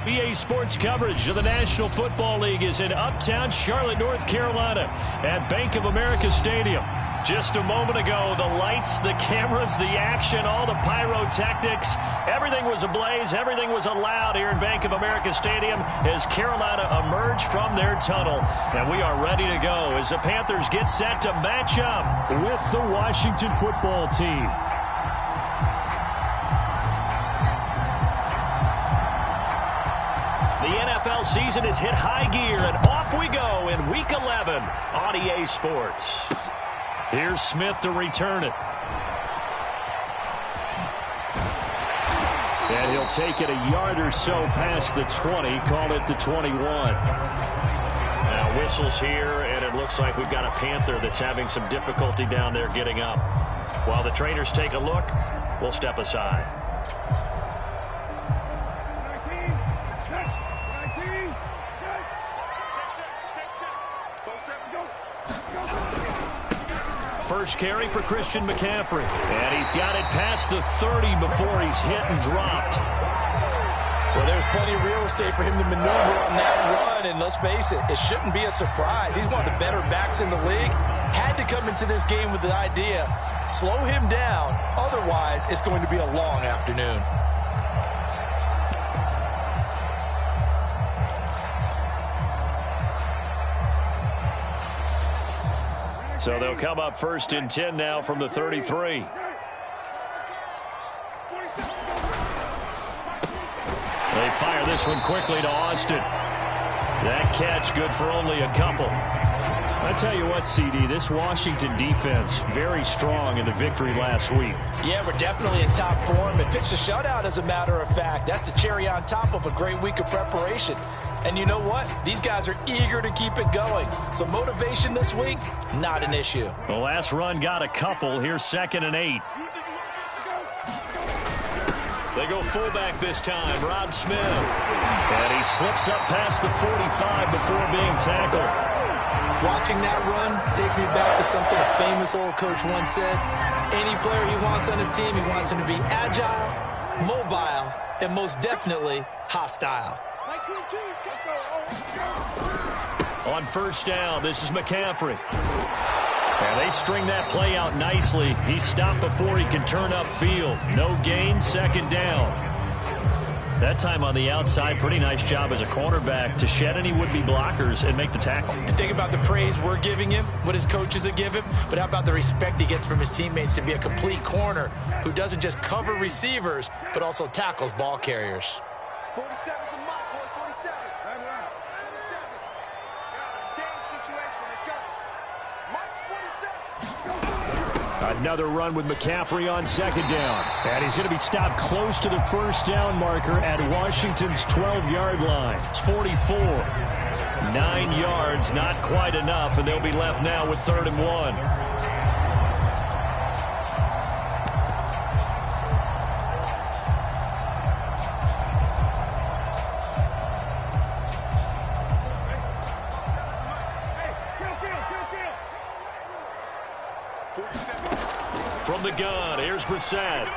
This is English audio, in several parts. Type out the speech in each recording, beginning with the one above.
EA Sports coverage of the National Football League is in uptown Charlotte, North Carolina at Bank of America Stadium. Just a moment ago, the lights, the cameras, the action, all the pyrotechnics, everything was ablaze, everything was allowed here in Bank of America Stadium as Carolina emerged from their tunnel. And we are ready to go as the Panthers get set to match up with the Washington football team. The NFL season has hit high gear, and off we go in Week 11 on EA Sports. Here's Smith to return it. And he'll take it a yard or so past the 20, call it the 21. Now whistles here, and it looks like we've got a Panther that's having some difficulty down there getting up. While the trainers take a look, we'll step aside. First carry for Christian McCaffrey. And he's got it past the 30 before he's hit and dropped. Well, there's plenty of real estate for him to maneuver on that run. And let's face it, it shouldn't be a surprise. He's one of the better backs in the league. Had to come into this game with the idea, slow him down. Otherwise, it's going to be a long afternoon. So they'll come up first and 10 now from the 33. They fire this one quickly to Austin. That catch good for only a couple. I tell you what, CD, this Washington defense, very strong in the victory last week. Yeah, we're definitely in top form and pitched a shutout, as a matter of fact. That's the cherry on top of a great week of preparation. And you know what? These guys are eager to keep it going. So motivation this week, not an issue. The last run got a couple. Here's 2nd and 8. They go fullback this time, Rod Smith. And he slips up past the 45 before being tackled. Watching that run takes me back to something a famous old coach once said. Any player he wants on his team, he wants him to be agile, mobile, and most definitely hostile. On first down, this is McCaffrey. And they string that play out nicely. He stopped before he can turn upfield. No gain, 2nd down. That time on the outside, pretty nice job as a cornerback to shed any would-be blockers and make the tackle. And think about the praise we're giving him, what his coaches have given him, but how about the respect he gets from his teammates to be a complete corner who doesn't just cover receivers, but also tackles ball carriers. 47 is the mark, boy, 47. Right. 47. Game situation, let's go. March 47. Another run with McCaffrey on 2nd down. And he's going to be stopped close to the first down marker at Washington's 12-yard line. It's 44. 9 yards, not quite enough, and they'll be left now with 3rd and 1. From the gun, here's Brissett.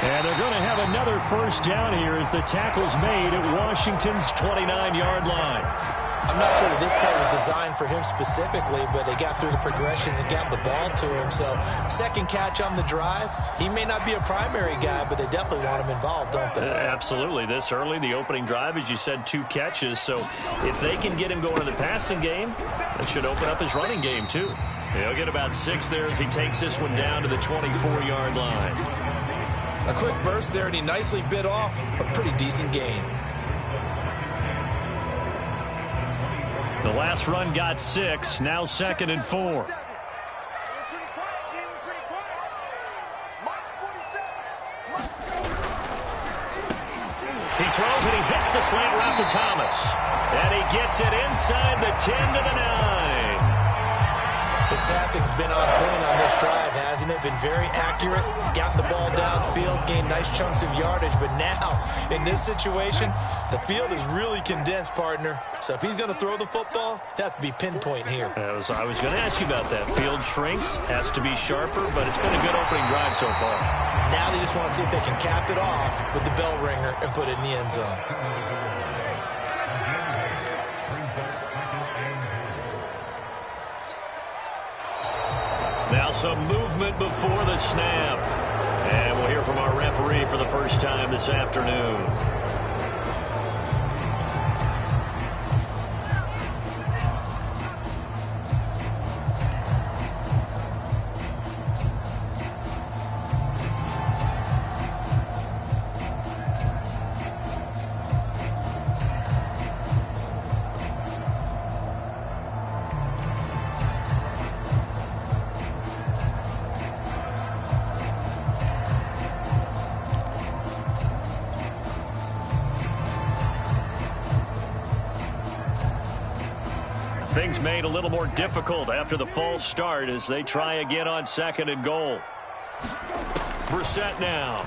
And they're going to have another first down here as the tackle's made at Washington's 29-yard line. I'm not sure that this play was designed for him specifically, but they got through the progressions and got the ball to him. So, second catch on the drive. He may not be a primary guy, but they definitely want him involved, don't they? Absolutely. This early, the opening drive, as you said, 2 catches. So, if they can get him going in the passing game, that should open up his running game, too. He'll get about 6 there as he takes this one down to the 24-yard line. A quick burst there, and he nicely bit off a pretty decent gain. The last run got 6, now 2nd and 4. He throws and he hits the slant route to Thomas. And he gets it inside the 10 to the 9. His passing's been on point on this drive, hasn't it? Been very accurate, gotten the ball downfield, gained nice chunks of yardage. But now, in this situation, the field is really condensed, partner. So if he's going to throw the football, that has to be pinpoint here. I was going to ask you about that. Field shrinks, has to be sharper, but it's been a good opening drive so far. Now they just want to see if they can cap it off with the bell ringer and put it in the end zone. Now some movement before the snap. And we'll hear from our referee for the first time this afternoon. Things made a little more difficult after the false start as they try again on 2nd and goal. Brissett now.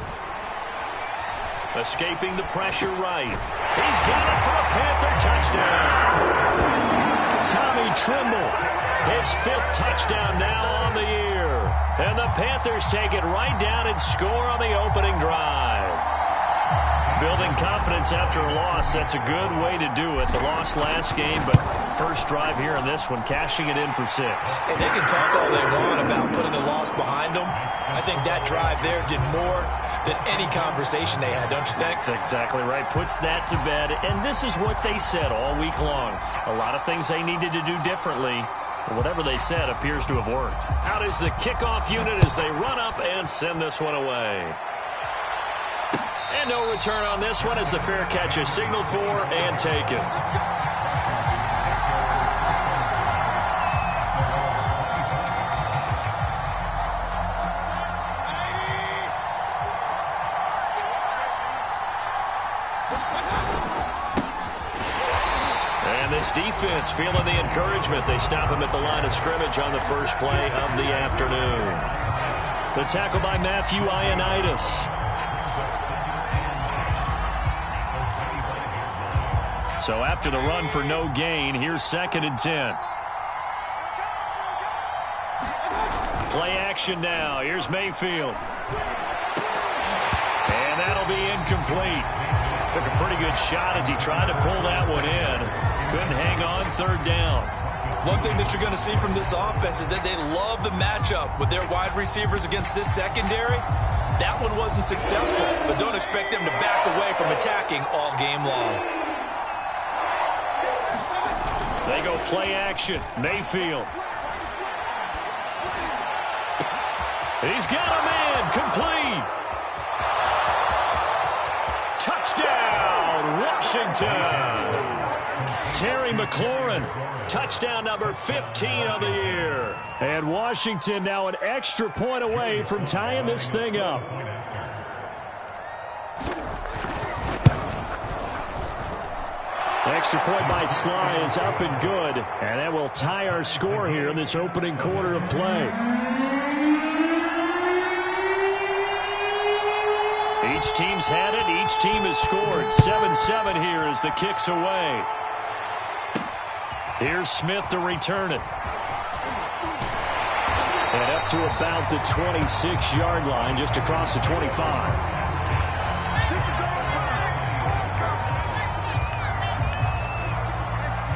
Escaping the pressure right. He's got it for a Panther touchdown. Tommy Tremble, his 5th touchdown now on the year. And the Panthers take it right down and score on the opening drive. Building confidence after a loss, that's a good way to do it. The loss last game, but first drive here in this one, cashing it in for 6. And they can talk all they want about putting a loss behind them. I think that drive there did more than any conversation they had, don't you think? That's exactly right. Puts that to bed. And this is what they said all week long. A lot of things they needed to do differently. But whatever they said appears to have worked. Out is the kickoff unit as they run up and send this one away. And no return on this one as the fair catch is signaled for and taken. And this defense feeling the encouragement. They stop him at the line of scrimmage on the first play of the afternoon. The tackle by Matthew Ioannidis. So after the run for no gain, here's 2nd and 10. Play action now. Here's Mayfield. And that'll be incomplete. Took a pretty good shot as he tried to pull that one in. Couldn't hang on 3rd down. One thing that you're going to see from this offense is that they love the matchup with their wide receivers against this secondary. That one wasn't successful, but don't expect them to back away from attacking all game long. They go play action. Mayfield. He's got a man. Complete. Touchdown, Washington. Terry McLaurin. Touchdown number 15 of the year. And Washington now an extra point away from tying this thing up. Extra point by Sly is up and good. And that will tie our score here in this opening quarter of play. Each team's had it. Each team has scored. 7-7 here as the kick's away. Here's Smith to return it. And up to about the 26-yard line, just across the 25.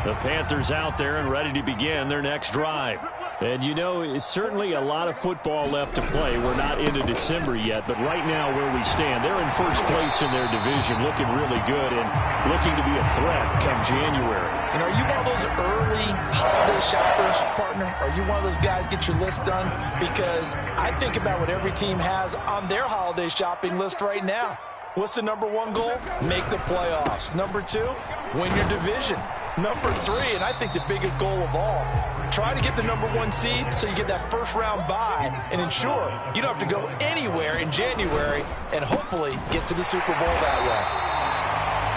The Panthers out there and ready to begin their next drive. And, you know, it's certainly a lot of football left to play. We're not into December yet, but right now where we stand, they're in first place in their division, looking really good and looking to be a threat come January. And are you one of those early holiday shoppers, partner? Are you one of those guys get your list done? Because I think about what every team has on their holiday shopping list right now. What's the number 1 goal? Make the playoffs. Number 2, win your division. Number 3, and I think the biggest goal of all, try to get the number 1 seed so you get that first round bye and ensure you don't have to go anywhere in January and hopefully get to the Super Bowl that way.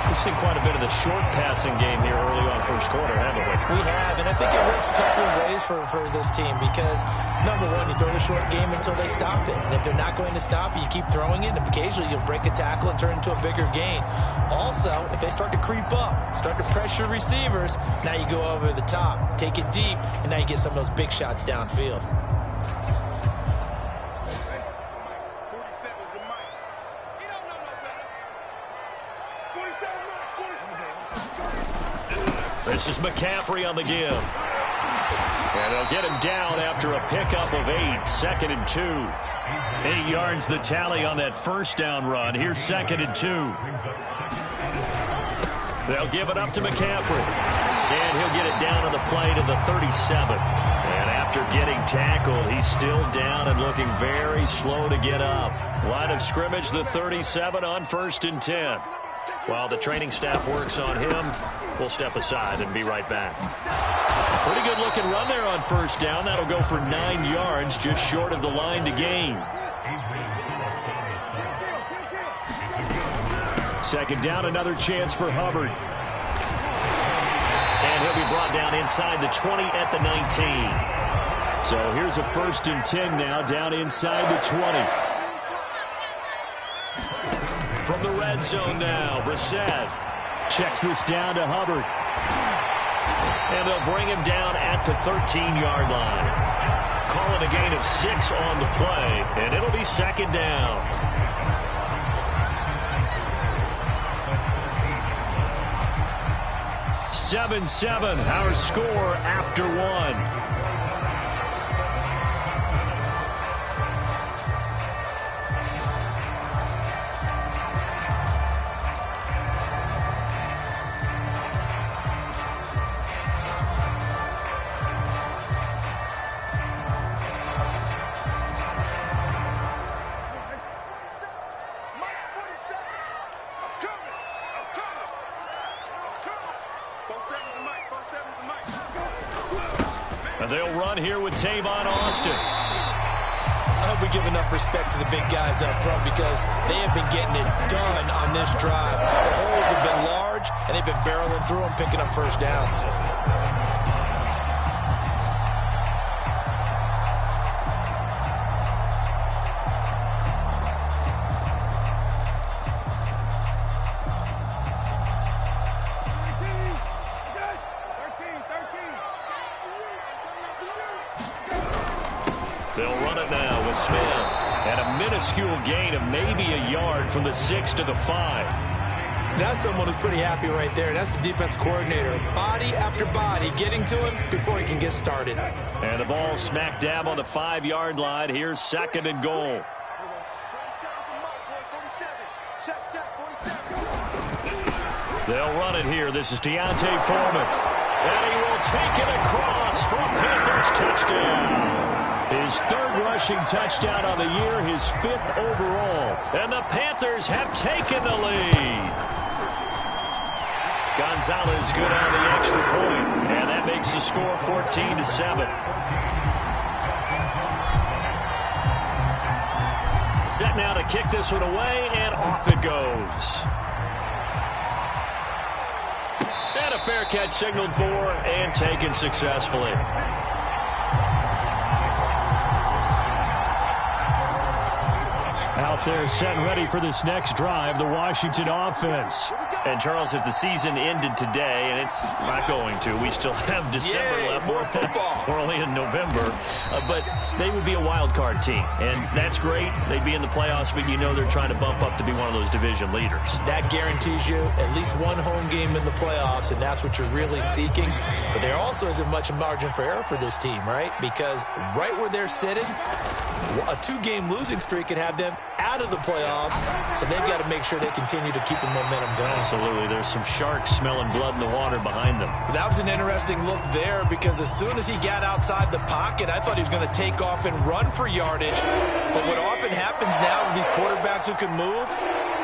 We've seen quite a bit of the short passing game here early on first quarter, haven't we? We have, and I think it works a couple of ways for this team because, number one, you throw the short game until they stop it. And if they're not going to stop it, you keep throwing it, and occasionally you'll break a tackle and turn it into a bigger gain. Also, if they start to creep up, start to pressure receivers, now you go over the top, take it deep, and now you get some of those big shots downfield. This is McCaffrey on the give. And they'll get him down after a pickup of 8, 2nd and 2. 8 yards the tally on that first down run. Here's 2nd and 2. They'll give it up to McCaffrey. And he'll get it down on the play to the 37. And after getting tackled, he's still down and looking very slow to get up. Line of scrimmage, the 37 on 1st and 10. While the training staff works on him, we'll step aside and be right back. Pretty good looking run there on 1st down. That'll go for 9 yards, just short of the line to gain. 2nd down, another chance for Hubbard. And he'll be brought down inside the 20 at the 19. So here's a 1st and 10 now, down inside the 20. From the red zone now, Brissett checks this down to Hubbard. And they'll bring him down at the 13-yard line. Calling a gain of 6 on the play, and it'll be 2nd down. Seven, our score after 1. They'll run here with Tavon Austin. I hope we give enough respect to the big guys up front because they have been getting it done on this drive. The holes have been large, and they've been barreling through them, picking up 1st downs. They'll run it now with Smith. And a minuscule gain of maybe a yard from the 6 to the 5. That's someone who's pretty happy right there. That's the defense coordinator. Body after body getting to him before he can get started. And the ball smack dab on the 5-yard line. Here's 2nd and goal. They'll run it here. This is Deontay Foreman. And he will take it across for a Panthers touchdown. His 3rd rushing touchdown on the year, his 5th overall. And the Panthers have taken the lead. Gonzalez good on the extra point. And that makes the score 14-7. Set now to kick this one away, and off it goes. And a fair catch signaled for and taken successfully. Out there set and ready for this next drive, the Washington offense. And, Charles, if the season ended today, and it's not going to, we still have December left. More football. We're only in November. But they would be a wild card team, and that's great. They'd be in the playoffs, but you know they're trying to bump up to be one of those division leaders. That guarantees you at least one home game in the playoffs, and that's what you're really seeking. But there also isn't much margin for error for this team, right? Because right where they're sitting, a 2-game losing streak could have them out of the playoffs, so they've got to make sure they continue to keep the momentum going. Absolutely. There's some sharks smelling blood in the water behind them. That was an interesting look there because as soon as he got outside the pocket, I thought he was going to take off and run for yardage. But what often happens now with these quarterbacks who can move,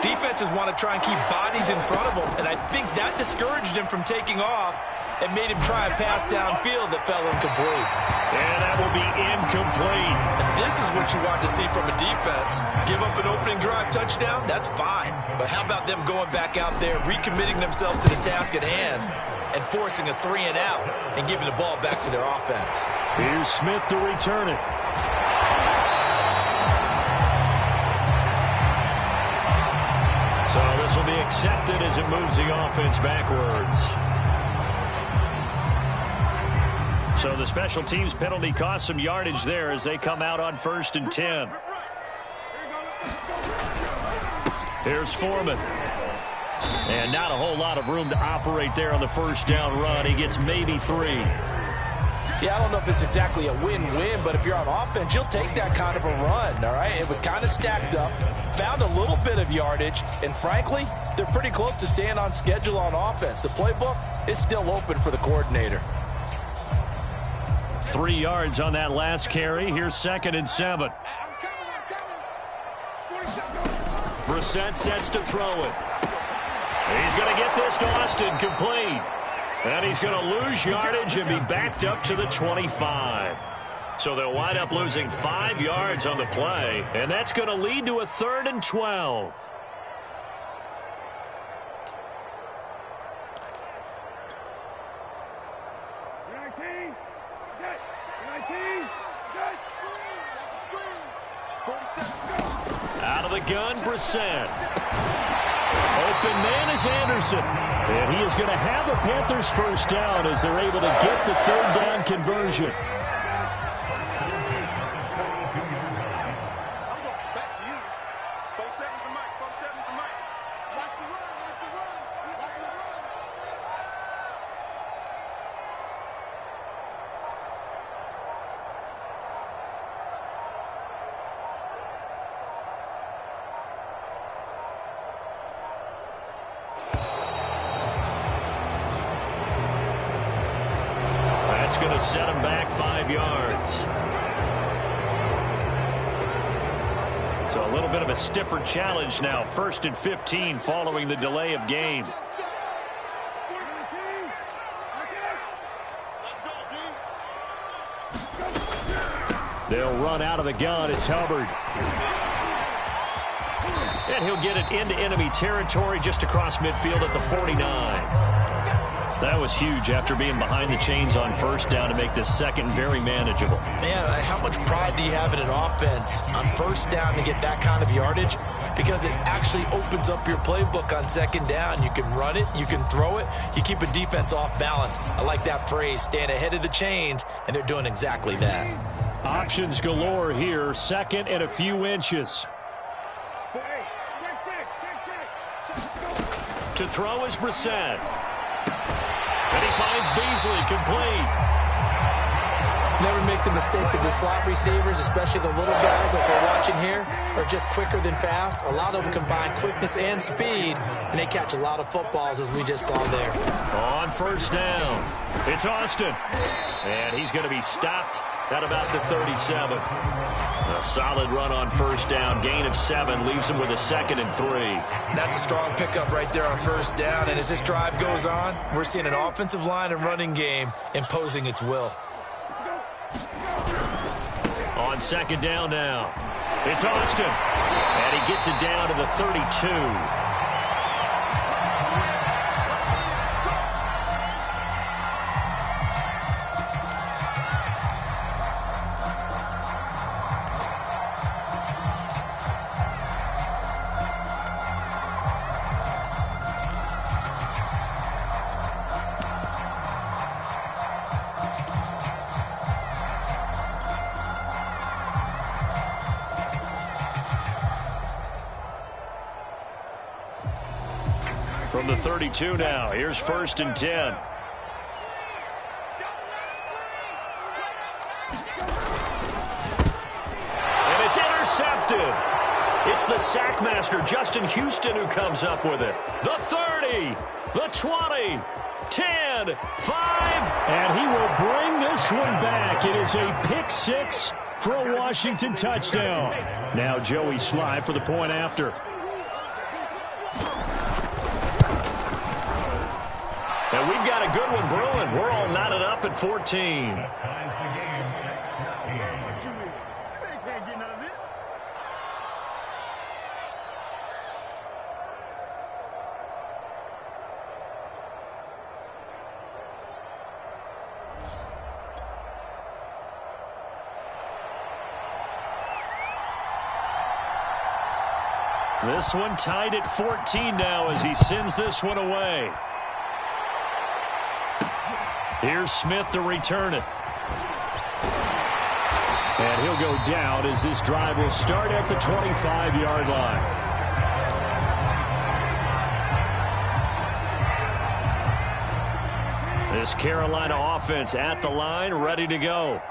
defenses want to try and keep bodies in front of them, and I think that discouraged him from taking off. and made him try a pass downfield that fell incomplete. And that will be incomplete. And this is what you want to see from a defense. Give up an opening drive touchdown, that's fine. But how about them going back out there, recommitting themselves to the task at hand, and forcing a 3-and-out and giving the ball back to their offense. Here's Smith to return it. So this will be accepted as it moves the offense backwards. So the special teams penalty cost some yardage there as they come out on 1st and 10. Here's Foreman. And not a whole lot of room to operate there on the first down run. He gets maybe 3. Yeah, I don't know if it's exactly a win-win, but if you're on offense, you'll take that kind of a run, all right? It was kind of stacked up, found a little bit of yardage, and frankly, they're pretty close to staying on schedule on offense. The playbook is still open for the coordinator. 3 yards on that last carry. Here's 2nd and 7. Brissett sets to throw it. He's going to get this to Austin, complete. And he's going to lose yardage and be backed up to the 25. So they'll wind up losing 5 yards on the play, and that's going to lead to a 3rd and 12. Out of the gun, Brissett. Open man is Anderson. And he is going to have the Panthers first down as they're able to get the 3rd down conversion. That's going to set him back 5 yards. So a little bit of a stiffer challenge now. 1st and 15 following the delay of game. They'll run out of the gun. It's Hubbard. And he'll get it into enemy territory just across midfield at the 49. That was huge after being behind the chains on 1st down to make this 2nd very manageable. Man, how much pride do you have in an offense on 1st down to get that kind of yardage? Because it actually opens up your playbook on 2nd down. You can run it, you can throw it, you keep a defense off balance. I like that phrase, stand ahead of the chains, and they're doing exactly that. Options galore here, 2nd and a few inches. To throw is Brissett. And he finds Beasley, complete. Never make the mistake that the slot receivers, especially the little guys like we're watching here, are just quicker than fast. A lot of them combine quickness and speed, and they catch a lot of footballs, as we just saw there. On 1st down, it's Austin. And he's going to be stopped at about the 37. A solid run on 1st down. Gain of 7 leaves him with a 2nd and 3. That's a strong pickup right there on 1st down. And as this drive goes on, we're seeing an offensive line and running game imposing its will. On 2nd down now, it's Austin. And he gets it down to the 32. From the 32 now, here's 1st and 10. And it's intercepted. It's the sackmaster, Justin Houston, who comes up with it. The 30, the 20, 10, 5. And he will bring this one back. It is a pick 6 for a Washington touchdown. Now Joey Sly for the point after. And we've got a good one brewing. We're all knotted up at 14. This one tied at 14 now as he sends this one away. Here's Smith to return it. And he'll go down as this drive will start at the 25-yard line. This Carolina offense at the line, ready to go.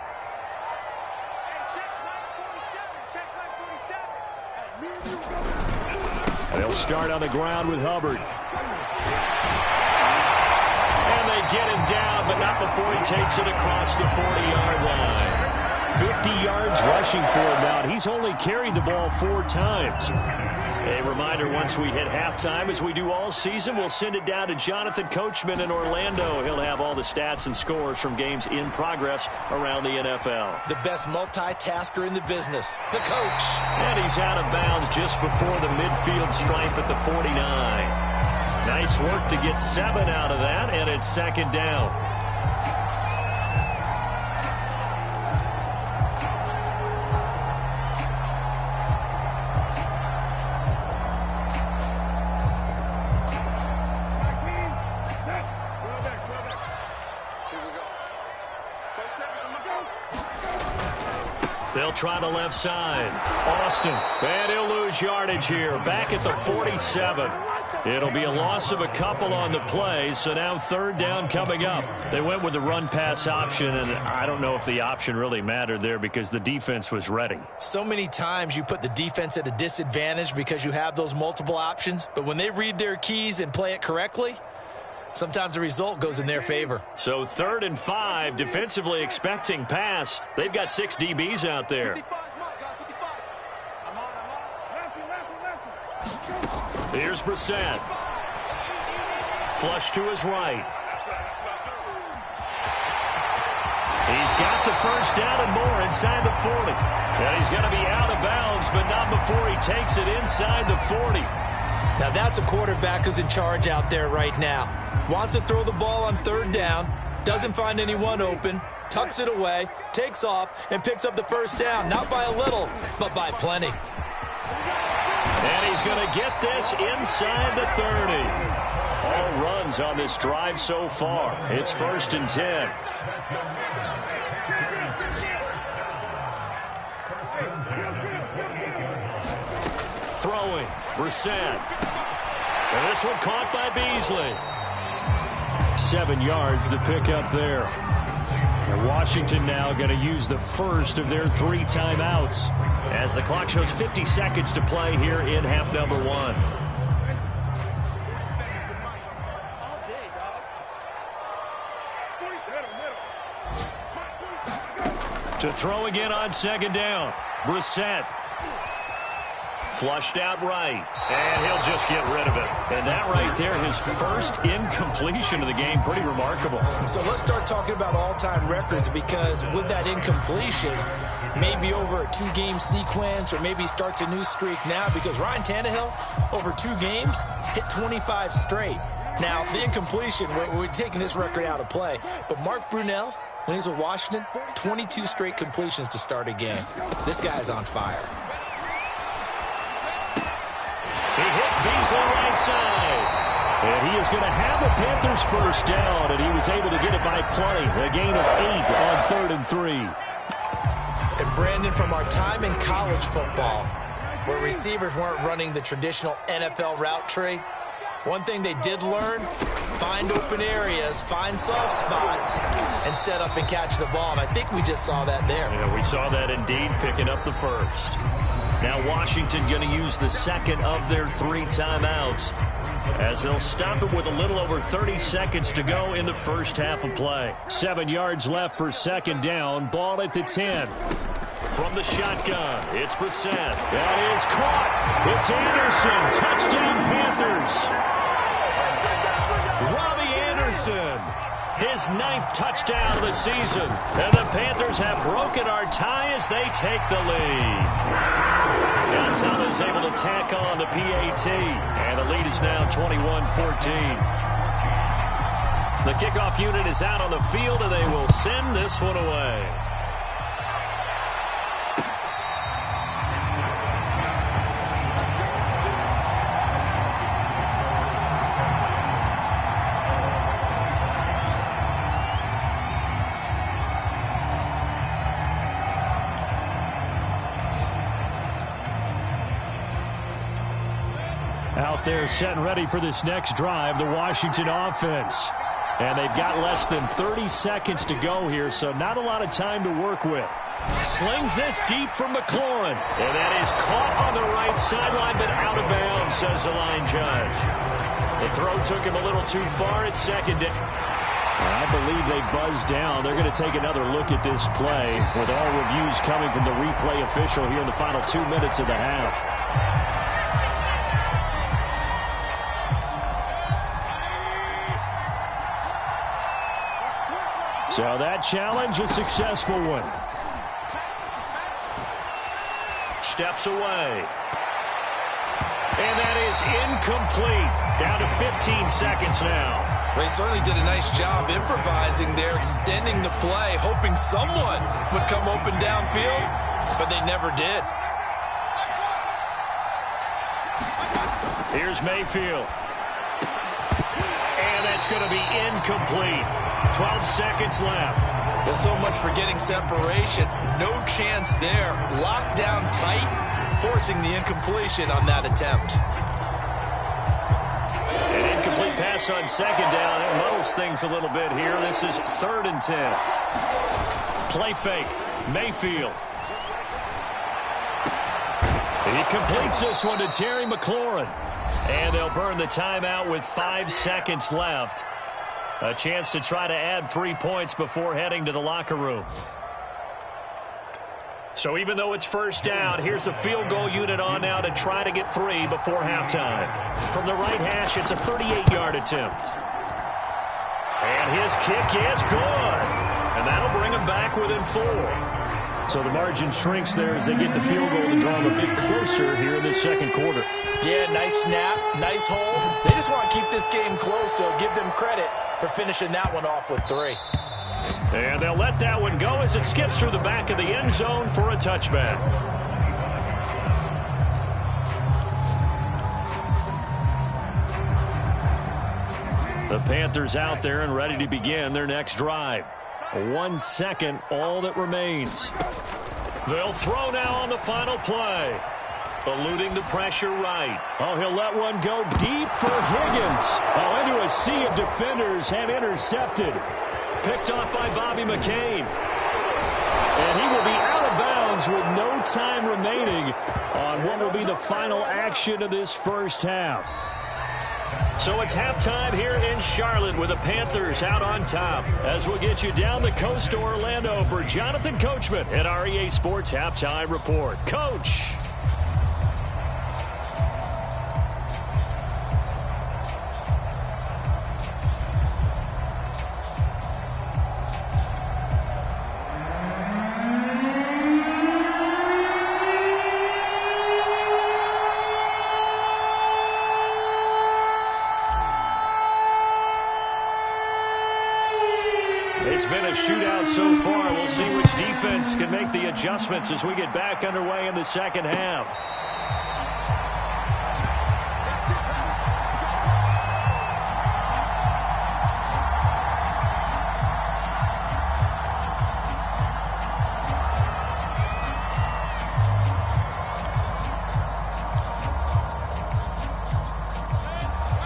They'll start on the ground with Hubbard. And they get him down, but not before he takes it across the 40-yard line. 50 yards rushing for him now. He's only carried the ball 4 times. A reminder, once we hit halftime, as we do all season, we'll send it down to Jonathan Coachman in Orlando. He'll have all the stats and scores from games in progress around the NFL. The best multitasker in the business, the coach. And he's out of bounds just before the midfield stripe at the 49. Nice work to get 7 out of that, and it's second down. They'll try the left side. Austin. And he'll lose yardage here. Back at the 47. It'll be a loss of a couple on the play, so now third down coming up. They went with the run-pass option, and I don't know if the option really mattered there because the defense was ready. So many times you put the defense at a disadvantage because you have those multiple options, but when they read their keys and play it correctly, sometimes the result goes in their favor. So 3rd and 5, defensively expecting pass. They've got 6 DBs out there. Here's Brissett. Flush to his right. He's got the first down and more inside the 40. And he's going to be out of bounds, but not before he takes it inside the 40. Now that's a quarterback who's in charge out there right now. Wants to throw the ball on 3rd down, doesn't find anyone open, tucks it away, takes off, and picks up the first down. Not by a little, but by plenty. And he's going to get this inside the 30. All runs on this drive so far. It's 1st and 10. Throwing, Brissett. And this one caught by Beasley. 7 yards to pick up there. And Washington now going to use the first of their 3 timeouts as the clock shows 50 seconds to play here in half number 1. To throw again on 2nd down. Brissett. Flushed out right, and he'll just get rid of it. And that right there, his first incompletion of the game, pretty remarkable. So let's start talking about all-time records, because with that incompletion, maybe over a 2-game sequence, or maybe starts a new streak now, because Ryan Tannehill, over 2 games, hit 25 straight. Now, the incompletion, we're taking this record out of play, but Mark Brunell, when he's with Washington, 22 straight completions to start a game. This guy's on fire. He hits Beasley right side. And he is going to have a Panthers first down, and he was able to get it by plenty. A gain of 8 on 3rd and 3. And Brandon, from our time in college football, where receivers weren't running the traditional NFL route tree, one thing they did learn, find open areas, find soft spots, and set up and catch the ball. And I think we just saw that there. Yeah, we saw that indeed, picking up the first. Now Washington going to use the second of their 3 timeouts as they'll stop it with a little over 30 seconds to go in the first half of play. 7 yards left for 2nd down. Ball at the 10. From the shotgun, it's Brissett. That is caught. It's Anderson. Touchdown, Panthers. Robbie Anderson Robinson. His 9th touchdown of the season. And the Panthers have broken our tie as they take the lead. Gonzalez able to tack on the PAT. And the lead is now 21-14. The kickoff unit is out on the field, and they will send this one away. Out there set and ready for this next drive, the Washington offense. And they've got less than 30 seconds to go here, so not a lot of time to work with. Slings this deep for McLaurin. And that is caught on the right sideline, but out of bounds, says the line judge. The throw took him a little too far at second down. I believe they buzzed down. They're going to take another look at this play with all reviews coming from the replay official here in the final 2 minutes of the half. So that challenge, a successful one. Steps away. And that is incomplete. Down to 15 seconds now. They certainly did a nice job improvising there, extending the play, hoping someone would come open downfield, but they never did. Here's Mayfield. And that's going to be incomplete. 12 seconds left. There's so much for getting separation. No chance there. Locked down tight, forcing the incompletion on that attempt. An incomplete pass on second down. It muddles things a little bit here. This is 3rd and 10. Play fake. Mayfield. He completes this one to Terry McLaurin. And they'll burn the timeout with 5 seconds left. A chance to try to add 3 points before heading to the locker room. So even though it's first down, here's the field goal unit on now to try to get 3 before halftime. From the right hash, it's a 38-yard attempt. And his kick is good. And that'll bring him back within 4. So the margin shrinks there as they get the field goal to draw them a bit closer here in the second quarter. Yeah, nice snap, nice hold. They just want to keep this game close, so give them credit for finishing that one off with 3. And they'll let that one go as it skips through the back of the end zone for a touchback. The Panthers out there and ready to begin their next drive. 1 second, all that remains. They'll throw now on the final play. Eluding the pressure right. Oh, he'll let one go deep for Higgins. Oh, into a sea of defenders and intercepted. Picked off by Bobby McCain. And he will be out of bounds with no time remaining on what will be the final action of this first half. So it's halftime here in Charlotte with the Panthers out on top. As we'll get you down the coast to Orlando for Jonathan Coachman at our EA Sports Halftime Report. Coach. It's been a shootout so far. We'll see which defense can make the adjustments as we get back underway in the second half.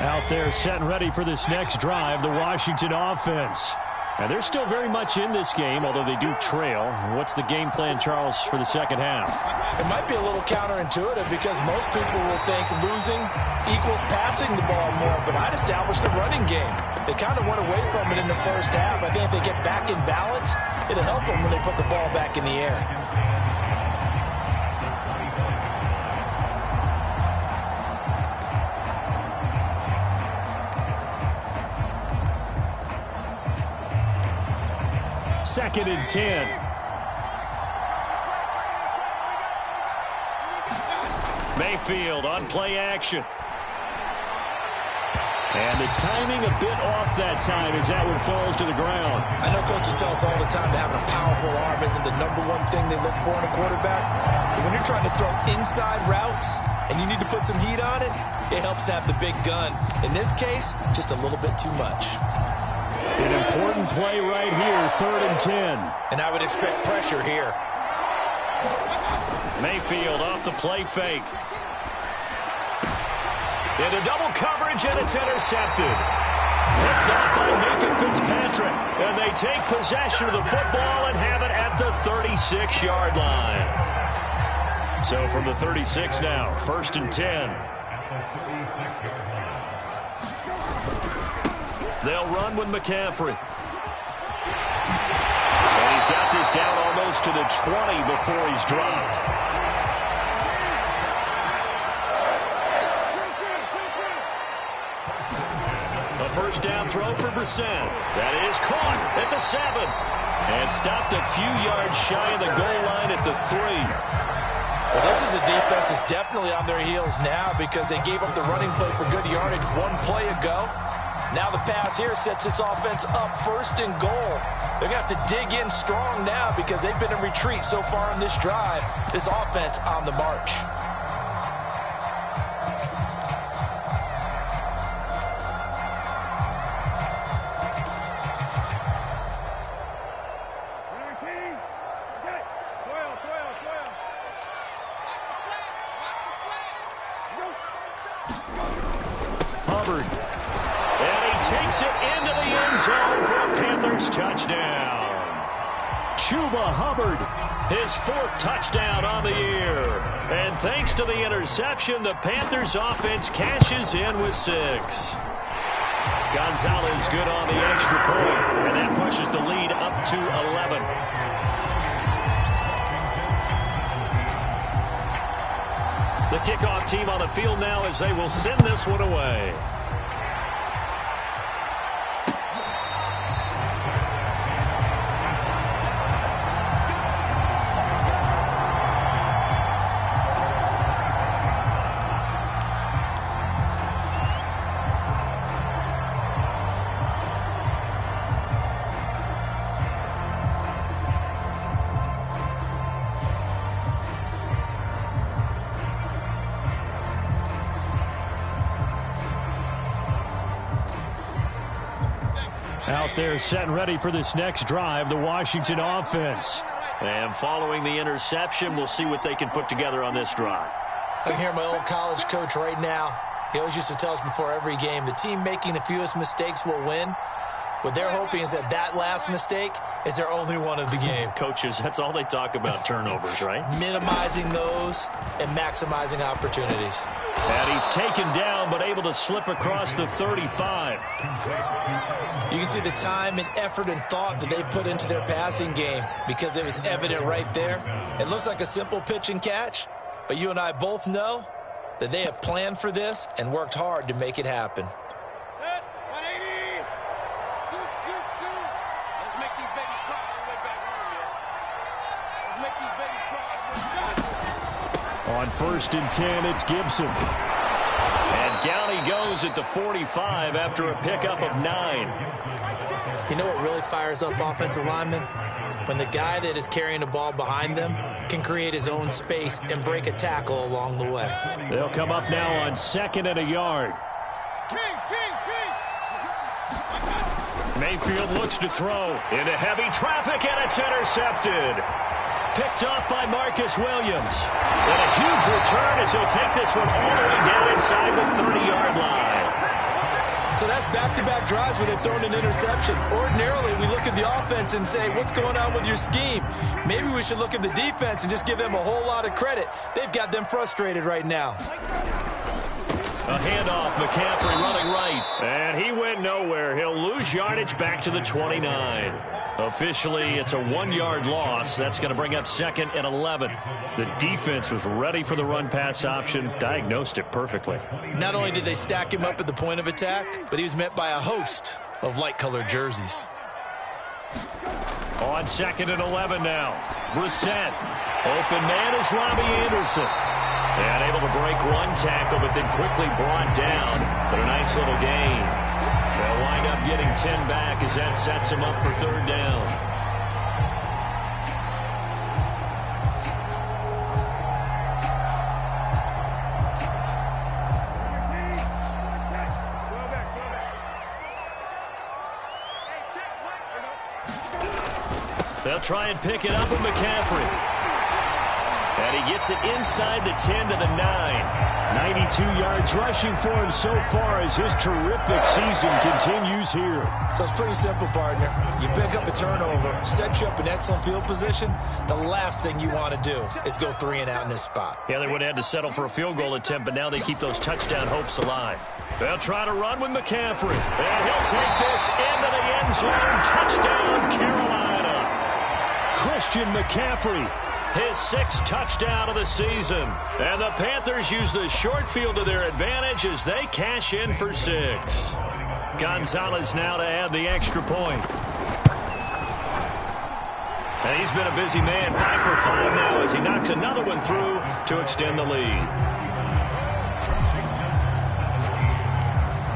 Out there set and ready for this next drive, the Washington offense. And they're still very much in this game, although they do trail. What's the game plan, Charles, for the second half? It might be a little counterintuitive because most people will think losing equals passing the ball more, but I'd establish the running game. They kind of went away from it in the first half. I think if they get back in balance, it'll help them when they put the ball back in the air. 2nd and 10. Mayfield on play action. And the timing a bit off that time as that one falls to the ground. I know coaches tell us all the time that having a powerful arm isn't the #1 thing they look for in a quarterback. But when you're trying to throw inside routes and you need to put some heat on it, it helps to have the big gun. In this case, just a little bit too much. An important play right here, 3rd and 10. And I would expect pressure here. Mayfield off the play fake. Into double coverage, and it's intercepted. Picked up by Minkah Fitzpatrick. And they take possession of the football and have it at the 36-yard line. So from the 36 now, 1st and 10. They'll run with McCaffrey. And he's got this down almost to the 20 before he's dropped. First down throw for Brissett. That is caught at the 7. And stopped a few yards shy of the goal line at the 3. Well, this is a defense that's definitely on their heels now because they gave up the running play for good yardage 1 play ago. Now the pass here sets this offense up 1st and goal. They're going to have to dig in strong now because they've been in retreat so far on this drive. This offense on the march. Hubbard. And he takes it into the end zone for a Panthers touchdown. Chuba Hubbard, his 4th touchdown on the year. And thanks to the interception, the Panthers offense cashes in with 6. Gonzalez good on the extra point, and that pushes the lead up to 11. The kickoff team on the field now as they will send this one away. Out there set and ready for this next drive, the Washington offense. And following the interception, we'll see what they can put together on this drive. I can hear my old college coach right now. He always used to tell us before every game, the team making the fewest mistakes will win. What they're hoping is that last mistake is their only one of the game. Coaches, that's all they talk about, turnovers, right? Minimizing those and maximizing opportunities. And he's taken down but able to slip across the 35. You can see the time and effort and thought that they've put into their passing game because it was evident right there. It looks like a simple pitch and catch, but you and I both know that they have planned for this and worked hard to make it happen. On 1st and 10, it's Gibson. And down he goes at the 45 after a pickup of 9. You know what really fires up offensive linemen? When the guy that is carrying the ball behind them can create his own space and break a tackle along the way. They'll come up now on 2nd and a yard. Mayfield looks to throw into heavy traffic, and it's intercepted. Picked off by Marcus Williams. And a huge return as he'll take this one all the way down inside the 30-yard line. So that's back-to-back drives where they've thrown an interception. Ordinarily, we look at the offense and say, what's going on with your scheme? Maybe we should look at the defense and just give them a whole lot of credit. They've got them frustrated right now. A handoff, McCaffrey running right. And he went nowhere. He'll lose yardage back to the 29. Officially, it's a 1-yard loss. That's going to bring up 2nd and 11. The defense was ready for the run-pass option, diagnosed it perfectly. Not only did they stack him up at the point of attack, but he was met by a host of light-colored jerseys. On 2nd and 11 now. Brissett. Open man is Robbie Anderson. And able to break one tackle, but then quickly brought down. But a nice little gain. They'll wind up getting 10 back as that sets him up for 3rd down. They'll try and pick it up with McCaffrey. And he gets it inside the 10 to the 9. 92 yards rushing for him so far as his terrific season continues here. So it's pretty simple, partner. You pick up a turnover, set you up in excellent field position. The last thing you want to do is go 3 and out in this spot. Yeah, they would have had to settle for a field goal attempt, but now they keep those touchdown hopes alive. They'll try to run with McCaffrey. And he'll take this into the end zone. Touchdown, Carolina. Christian McCaffrey. His 6th touchdown of the season. And the Panthers use the short field to their advantage as they cash in for 6. Gonzalez now to add the extra point. And he's been a busy man, 5 for 5 now as he knocks another one through to extend the lead.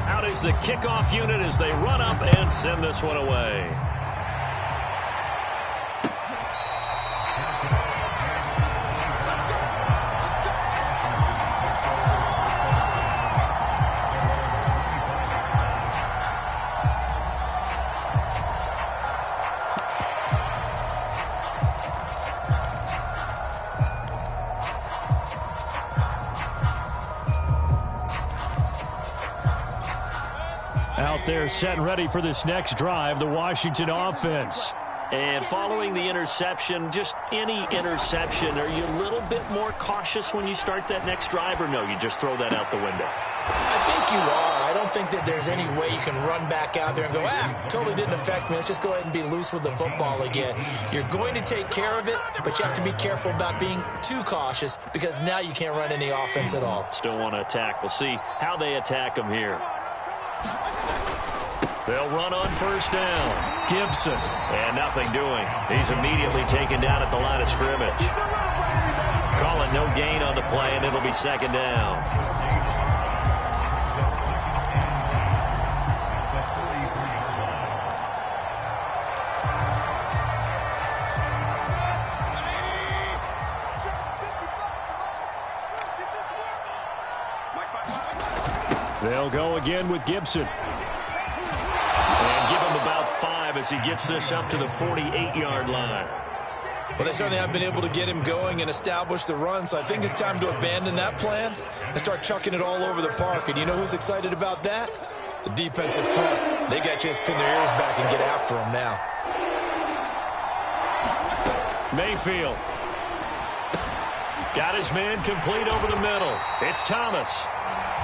Out is the kickoff unit as they run up and send this one away. Out there set and ready for this next drive, the Washington offense. And following the interception, just any interception, are you a little bit more cautious when you start that next drive, or no, you just throw that out the window? I think you are. I don't think that there's any way you can run back out there and go, totally didn't affect me. Let's just go ahead and be loose with the football again. You're going to take care of it, but you have to be careful about being too cautious because now you can't run any offense at all. Still want to attack. We'll see how they attack them here. They'll run on 1st down. Gibson. And nothing doing. He's immediately taken down at the line of scrimmage. Call it no gain on the play, and it'll be 2nd down. They'll go again with Gibson. And give him about 5 as he gets this up to the 48-yard line. Well, they certainly have been able to get him going and establish the run, so I think it's time to abandon that plan and start chucking it all over the park. And you know who's excited about that? The defensive front. They got a chance to pin their ears back and get after him now. Mayfield. Got his man complete over the middle. It's Thomas.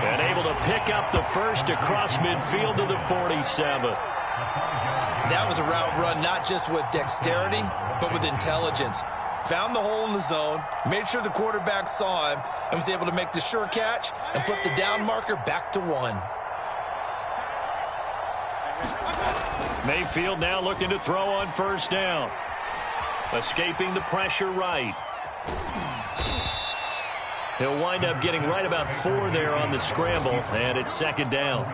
And able to pick up the first across midfield to the 47. That was a route run not just with dexterity, but with intelligence. Found the hole in the zone, made sure the quarterback saw him, and was able to make the sure catch and flip the down marker back to 1. Mayfield now looking to throw on 1st down. Escaping the pressure right. He'll wind up getting right about 4 there on the scramble, and it's 2nd down.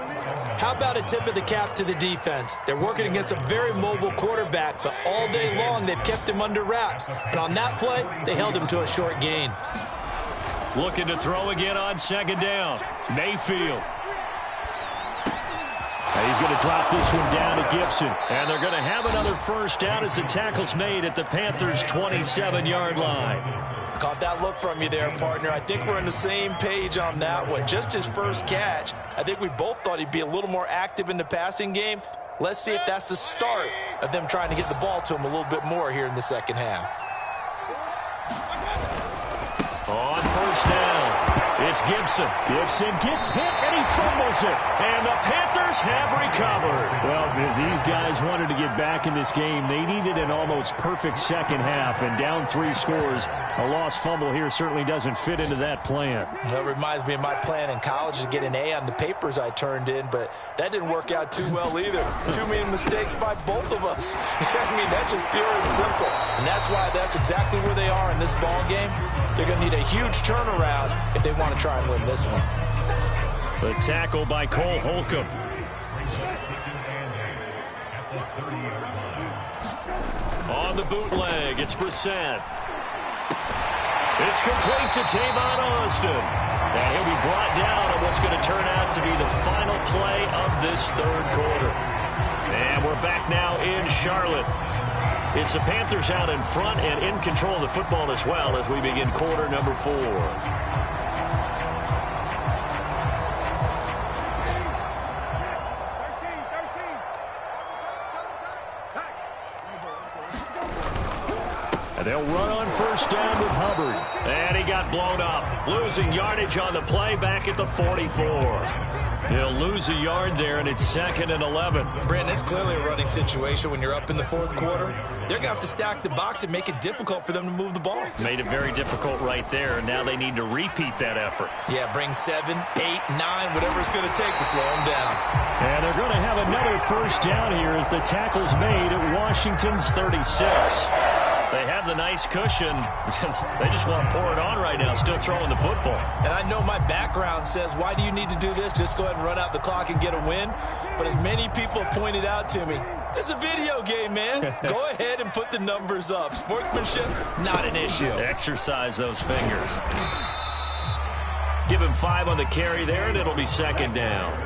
How about a tip of the cap to the defense? They're working against a very mobile quarterback, but all day long they've kept him under wraps. And on that play, they held him to a short gain. Looking to throw again on 2nd down. Mayfield. He's going to drop this one down to Gibson. And they're going to have another 1st down as the tackle's made at the Panthers' 27-yard line. Caught that look from you there, partner. I think we're on the same page on that one. Just his first catch. I think we both thought he'd be a little more active in the passing game. Let's see if that's the start of them trying to get the ball to him a little bit more here in the 2nd half. On 1st down, It's Gibson. Gibson gets hit, and he fumbles it. And the Panthers have recovered. Well, if these guys wanted to get back in this game, they needed an almost perfect second half. And down 3 scores, a lost fumble here certainly doesn't fit into that plan. That reminds me of my plan in college to get an A on the papers I turned in, but that didn't work out too well either. Too many mistakes by both of us. I mean, that's just pure and simple. And that's why that's exactly where they are in this ball game. They're going to need a huge turnaround if they want to try and win this one. The tackle by Cole Holcomb. On the bootleg, it's Brissett. It's complete to Tavon Austin. And he'll be brought down on what's going to turn out to be the final play of this third quarter. And we're back now in Charlotte. It's the Panthers out in front and in control of the football as well as we begin quarter number 4. And they'll run on first down with Hubbard. And he got blown up. Losing yardage on the play back at the 44. He'll lose a yard there, and it's 2nd and 11. Brandon, it's clearly a running situation when you're up in the 4th quarter. They're going to have to stack the box and make it difficult for them to move the ball. Made it very difficult right there. Now they need to repeat that effort. Yeah, bring 7, 8, 9, whatever it's going to take to slow them down. And they're going to have another first down here as the tackle's made at Washington's 36. They have the nice cushion. They just want to pour it on right now, still throwing the football. And I know my background says, why do you need to do this? Just go ahead and run out the clock and get a win. But as many people have pointed out to me, this is a video game, man. Go ahead and put the numbers up. Sportsmanship, not an issue. Exercise those fingers. Give him 5 on the carry there, and it'll be 2nd down.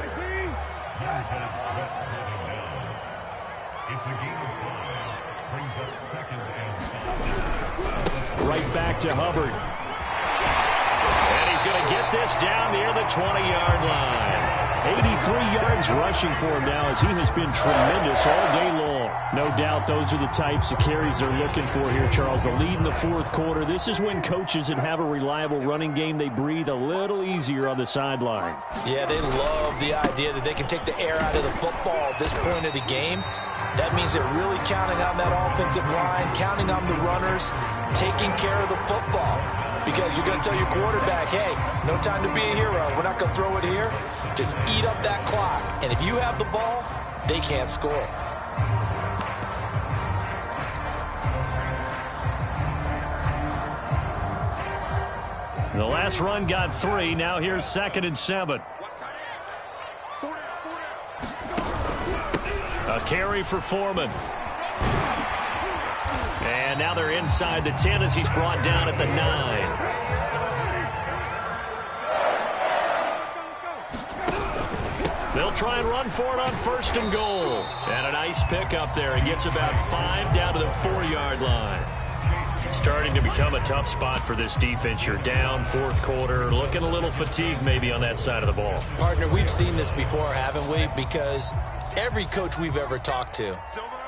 Right back to Hubbard. And he's going to get this down near the 20-yard line. 83 yards rushing for him now as he has been tremendous all day long. No doubt those are the types of carries they're looking for here, Charles. The lead in the 4th quarter. This is when coaches that have a reliable running game, they breathe a little easier on the sideline. Yeah, they love the idea that they can take the air out of the football at this point of the game. That means they're really counting on that offensive line, counting on the runners, taking care of the football. Because you're going to tell your quarterback, hey, no time to be a hero. We're not going to throw it here. Just eat up that clock. And if you have the ball, they can't score. The last run got 3. Now here's 2nd and 7. A carry for Foreman. And now they're inside the 10 as he's brought down at the 9. They'll try and run for it on 1st and goal. And a nice pick up there. He gets about 5 down to the 4-yard line. Starting to become a tough spot for this defense. You're down 4th quarter, looking a little fatigued maybe on that side of the ball. Partner, we've seen this before, haven't we? Because every coach we've ever talked to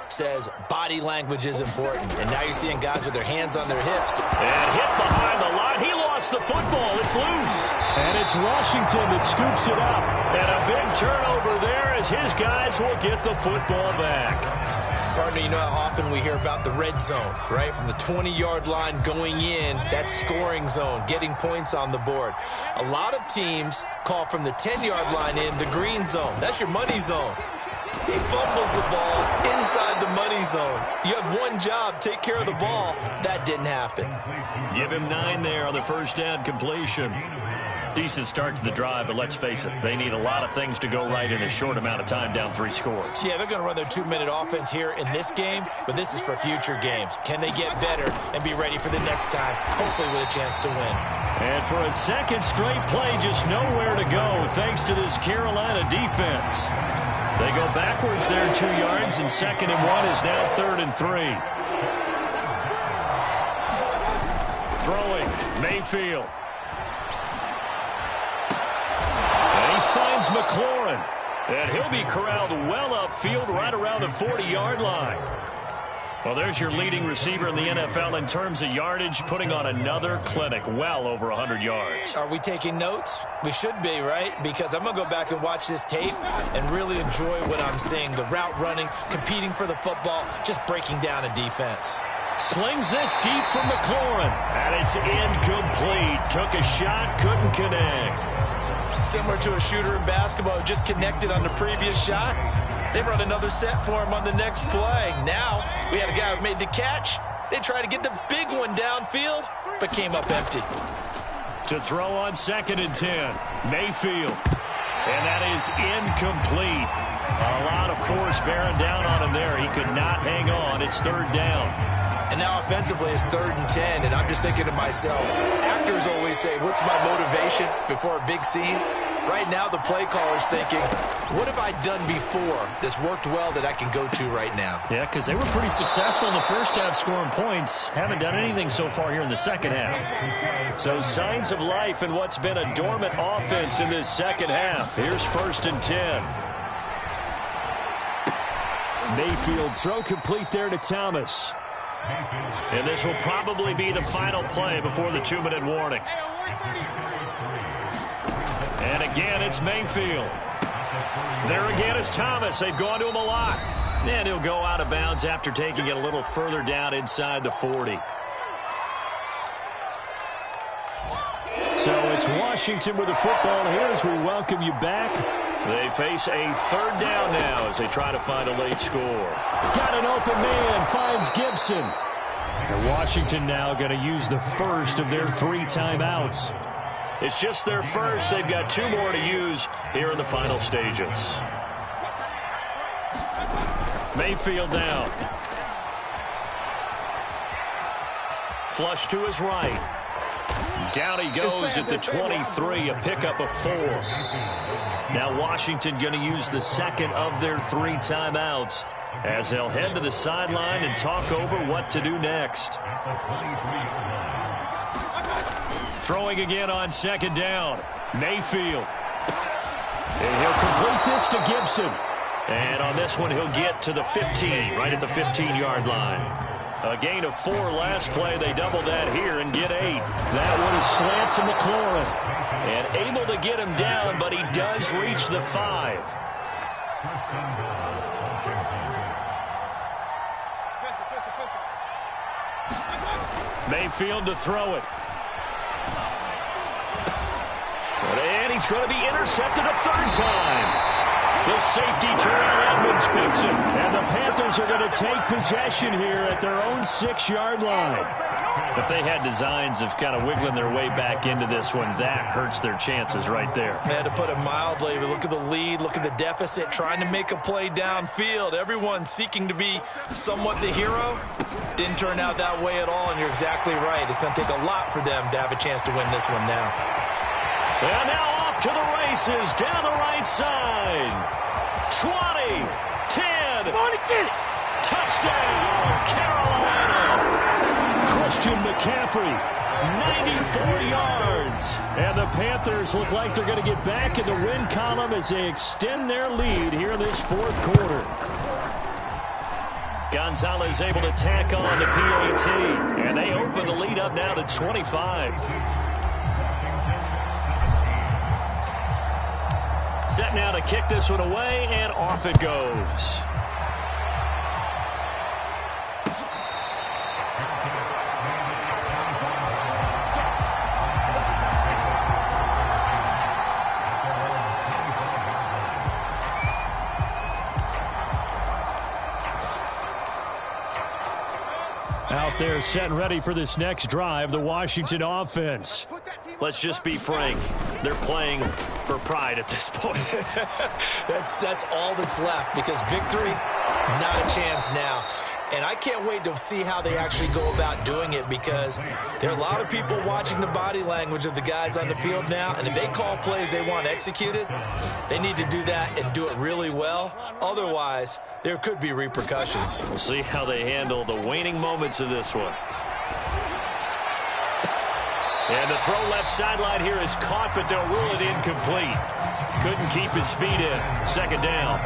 says body language is important. And now you're seeing guys with their hands on their hips. And hit behind the line. He lost the football. It's loose. And it's Washington that scoops it up. And a big turnover there as his guys will get the football back. Partner, you know how often we hear about the red zone, right? From the 20-yard line going in, that scoring zone, getting points on the board. A lot of teams call from the 10-yard line in the green zone. That's your money zone. He fumbles the ball inside the money zone. You have one job, take care of the ball. That didn't happen. Give him 9 there on the first down completion. Decent start to the drive, but let's face it, they need a lot of things to go right in a short amount of time down 3 scores. Yeah, they're going to run their 2-minute offense here in this game, but this is for future games. Can they get better and be ready for the next time, hopefully with a chance to win? And for a second straight play, just nowhere to go thanks to this Carolina defense. They go backwards there 2 yards, and 2nd and 1 is now 3rd and 3. Throwing, Mayfield. Finds McLaurin, and he'll be corralled well upfield right around the 40-yard line. Well, there's your leading receiver in the NFL in terms of yardage, putting on another clinic, well over 100 yards. Are we taking notes? We should be, right? Because I'm going to go back and watch this tape and really enjoy what I'm seeing. The route running, competing for the football, just breaking down a defense. Slings this deep from McLaurin, and it's incomplete. Took a shot, couldn't connect. Similar to a shooter in basketball who just connected on the previous shot. They run another set for him on the next play. Now, we had a guy who made the catch. They tried to get the big one downfield, but came up empty. To throw on 2nd and 10, Mayfield. And that is incomplete. A lot of force bearing down on him there. He could not hang on. It's 3rd down. And now offensively it's 3rd and 10, and I'm just thinking to myself, actors always say, what's my motivation before a big scene? Right now the play caller's thinking, what have I done before that's worked well that I can go to right now? Yeah, because they were pretty successful in the first half scoring points. Haven't done anything so far here in the second half. So signs of life in what's been a dormant offense in this second half. Here's 1st and 10. Mayfield throw complete there to Thomas. And this will probably be the final play before the 2-minute warning. And again, it's Mayfield. There again is Thomas. They've gone to him a lot. And he'll go out of bounds after taking it a little further down inside the 40. So it's Washington with the football here as we welcome you back. They face a 3rd down now as they try to find a late score. Got an open man, finds Gibson. And Washington now going to use the first of their 3 timeouts. It's just their first. They've got 2 more to use here in the final stages. Mayfield down. Flush to his right. Down he goes at the 23, a pickup of 4. Now Washington going to use the 2nd of their 3 timeouts as they'll head to the sideline and talk over what to do next. Throwing again on 2nd down. Mayfield. And he'll complete this to Gibson. And on this one, he'll get to the 15, right at the 15-yard line. A gain of 4 last play. They double that here and get 8. That one is slant to McLaurin. And able to get him down, but he does reach the 5. Mayfield to throw it. And he's going to be intercepted a 3rd time. The safety, Terrell Edmonds, picks him. And the Panthers are going to take possession here at their own 6-yard line. If they had designs of kind of wiggling their way back into this one, that hurts their chances right there. To put it mildly, look at the lead, look at the deficit, trying to make a play downfield. Everyone seeking to be somewhat the hero. Didn't turn out that way at all, and you're exactly right. It's going to take a lot for them to have a chance to win this one now. And now off to the races, down the right side. 20, 10. Come on, get it. Touchdown, Carolina. Christian McCaffrey, 94 yards. And the Panthers look like they're going to get back in the win column as they extend their lead here in this 4th quarter. Gonzalez able to tack on the PAT. And they open the lead up now to 25. Set now to kick this one away, and off it goes. Out there set and ready for this next drive, the Washington offense. Let's just be frank. They're playing for pride at this point. That's all that's left, because victory, not a chance now. And I can't wait to see how they actually go about doing it, because there are a lot of people watching the body language of the guys on the field now, and if they call plays they want executed, they need to do that and do it really well. Otherwise, there could be repercussions. We'll see how they handle the waning moments of this one. And the throw left sideline here is caught, but they'll rule it incomplete. Couldn't keep his feet in. 2nd down.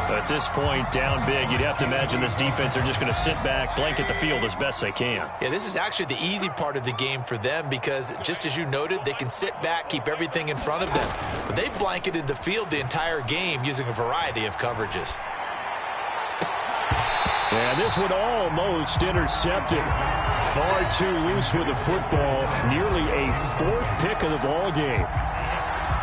At this point, down big, you'd have to imagine this defense are just going to sit back, blanket the field as best they can. Yeah, this is actually the easy part of the game for them because, just as you noted, they can sit back, keep everything in front of them. But they've blanketed the field the entire game using a variety of coverages. And this one almost intercepted. Far too loose with the football. Nearly a fourth pick of the ball game.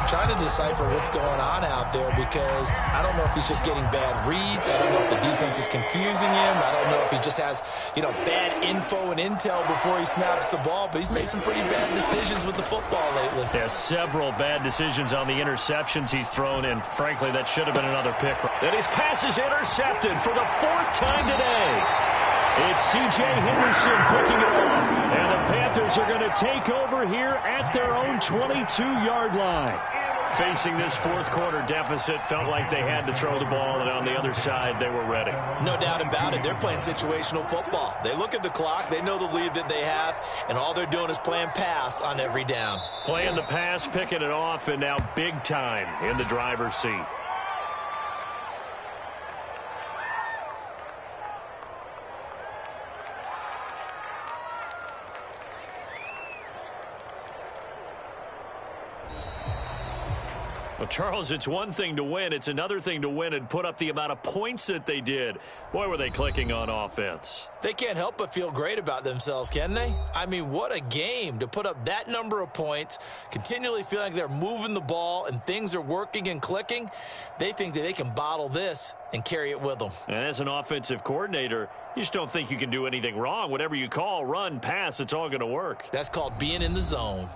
Trying to decipher what's going on out there because I don't know if he's just getting bad reads. I don't know if the defense is confusing him. I don't know if he just has, bad info and intel before he snaps the ball. But he's made some pretty bad decisions with the football lately. Yeah, several bad decisions on the interceptions he's thrown, and frankly, that should have been another pick. And his pass is intercepted for the fourth time today. It's C.J. Henderson picking it up. And the Panthers are going to take over here at their own 22-yard line. Facing this fourth quarter deficit, felt like they had to throw the ball, and on the other side, they were ready. No doubt about it. They're playing situational football. They look at the clock, they know the lead that they have, and all they're doing is playing pass on every down. Playing the pass, picking it off, and now big time in the driver's seat. Well, Charles, it's one thing to win. It's another thing to win and put up the amount of points that they did. Boy, were they clicking on offense. They can't help but feel great about themselves, can they? I mean, what a game to put up that number of points, continually feeling like they're moving the ball and things are working and clicking. They think that they can bottle this and carry it with them. And as an offensive coordinator, you just don't think you can do anything wrong. Whatever you call, run, pass, it's all going to work. That's called being in the zone.